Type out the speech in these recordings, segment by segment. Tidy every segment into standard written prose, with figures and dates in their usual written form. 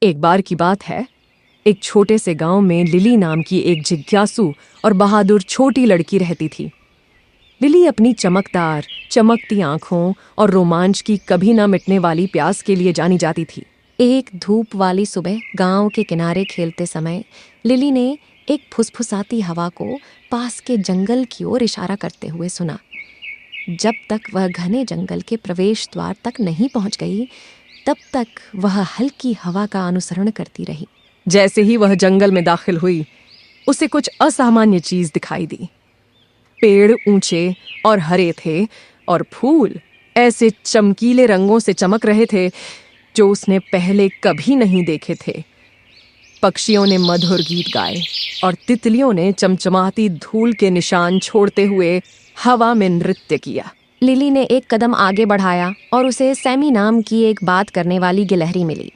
एक बार की बात है, एक छोटे से गांव में लिली नाम की एक जिज्ञासु और बहादुर छोटी लड़की रहती थी। लिली अपनी चमकदार, चमकती आंखों और रोमांच की कभी न मिटने वाली प्यास के लिए जानी जाती थी। एक धूप वाली सुबह गांव के किनारे खेलते समय लिली ने एक फुसफुसाती हवा को पास के जंगल की ओर इशारा करते हुए सुना। जब तक वह घने जंगल के प्रवेश द्वार तक नहीं पहुंच गई, तब तक वह हल्की हवा का अनुसरण करती रही। जैसे ही वह जंगल में दाखिल हुई, उसे कुछ असामान्य चीज दिखाई दी। पेड़ ऊंचे और हरे थे और फूल ऐसे चमकीले रंगों से चमक रहे थे जो उसने पहले कभी नहीं देखे थे। पक्षियों ने मधुर गीत गाए और तितलियों ने चमचमाती धूल के निशान छोड़ते हुए हवा में नृत्य किया। लिली ने एक कदम आगे बढ़ाया और उसे सैमी नाम की एक बात करने वाली गिलहरी मिली।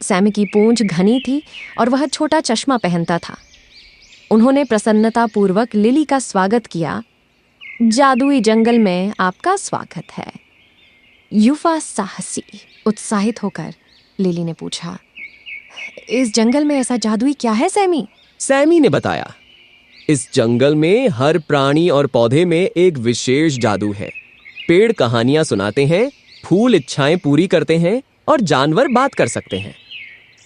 सैमी की पूंछ घनी थी और वह छोटा चश्मा पहनता था। उन्होंने प्रसन्नतापूर्वक लिली का स्वागत किया। जादुई जंगल में आपका स्वागत है, युवा साहसी। उत्साहित होकर लिली ने पूछा, इस जंगल में ऐसा जादुई क्या है सैमी? सैमी ने बताया, इस जंगल में हर प्राणी और पौधे में एक विशेष जादू है। पेड़ कहानियां सुनाते हैं, फूल इच्छाएं पूरी करते हैं और जानवर बात कर सकते हैं।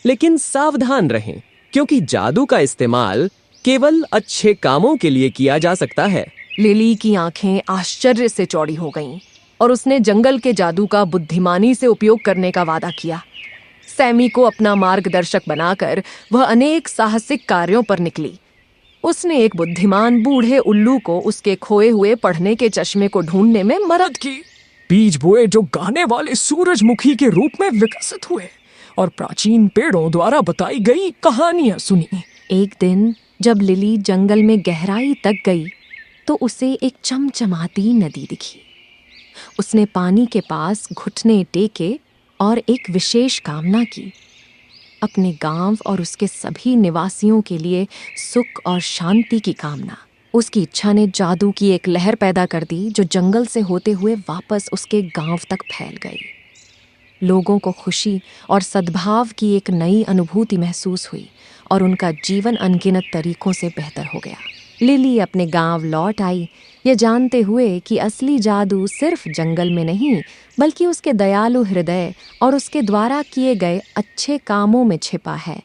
लेकिन सावधान रहें, क्योंकि जादू का इस्तेमाल केवल अच्छे कामों के लिए किया जा सकता है। लिली की आंखें आश्चर्य से चौड़ी हो गईं और उसने जंगल के जादू का बुद्धिमानी से उपयोग करने का वादा किया। सैमी को अपना मार्गदर्शक बनाकर वह अनेक साहसिक कार्यों पर निकली। उसने एक बुद्धिमान बूढ़े उल्लू को उसके खोए हुए पढ़ने के चश्मे को ढूंढने में मदद की। बीज बोए जो गाने वाले सूरजमुखी के रूप में विकसित हुए और प्राचीन पेड़ों द्वारा बताई गई कहानियां सुनी। एक दिन जब लिली जंगल में गहराई तक गई तो उसे एक चमचमाती नदी दिखी। उसने पानी के पास घुटने टेके और एक विशेष कामना की, अपने गांव और उसके सभी निवासियों के लिए सुख और शांति की कामना। उसकी इच्छा ने जादू की एक लहर पैदा कर दी जो जंगल से होते हुए वापस उसके गांव तक फैल गई। लोगों को खुशी और सद्भाव की एक नई अनुभूति महसूस हुई और उनका जीवन अनगिनत तरीकों से बेहतर हो गया। लिली अपने गांव लौट आई, ये जानते हुए कि असली जादू सिर्फ जंगल में नहीं, बल्कि उसके दयालु हृदय और उसके द्वारा किए गए अच्छे कामों में छिपा है।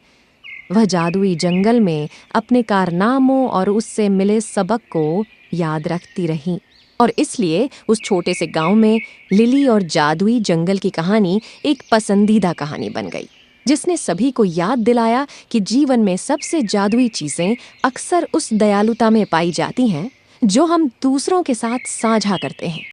वह जादुई जंगल में अपने कारनामों और उससे मिले सबक को याद रखती रही और इसलिए उस छोटे से गांव में लिली और जादुई जंगल की कहानी एक पसंदीदा कहानी बन गई, जिसने सभी को याद दिलाया कि जीवन में सबसे जादुई चीजें अक्सर उस दयालुता में पाई जाती हैं जो हम दूसरों के साथ साझा करते हैं।